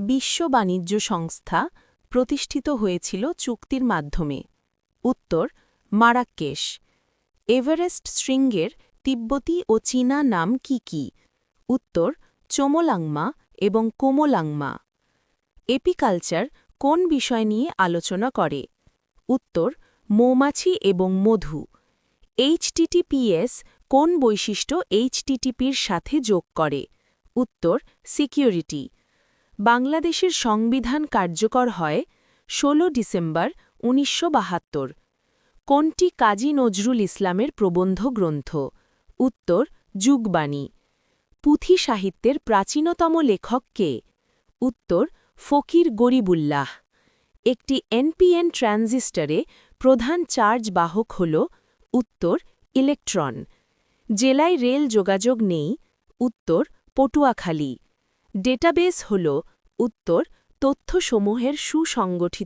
বিশ্ব বাণিজ্য সংস্থা প্রতিষ্ঠিত হয়েছিল চুক্তির মাধ্যমে? উত্তর মারাক্কেশ। এভারেস্ট শৃঙ্গের তিব্বতী ও চীনা নাম কি কি? উত্তর চোমোলাংমা এবং কোমোলাংমা। এপিকালচার কোন বিষয় নিয়ে আলোচনা করে? উত্তর মৌমাছি এবং মধু। এইচটিটিপিএস কোন বৈশিষ্ট্য এইচটিটিপির সাথে যোগ করে? উত্তর সিকিউরিটি। বাংলাদেশের সংবিধান কার্যকর হয় ১৬ ডিসেম্বর ১৯৭২। কোনটি কাজী নজরুল ইসলামের প্রবন্ধ গ্রন্থ? উত্তর যুগবাণী। পুঁথি সাহিত্যের প্রাচীনতম লেখক কে? উত্তর ফকির গরিবুল্লাহ। একটি এনপিএন ট্রানজিস্টরে প্রধান চার্জ বাহক হল? উত্তর ইলেকট্রন। জেলায় রেল যোগাযোগ নেই? উত্তর পটুয়াখালী। ডেটাবেস হল? উত্তর তথ্যসমূহের সুসংগঠিত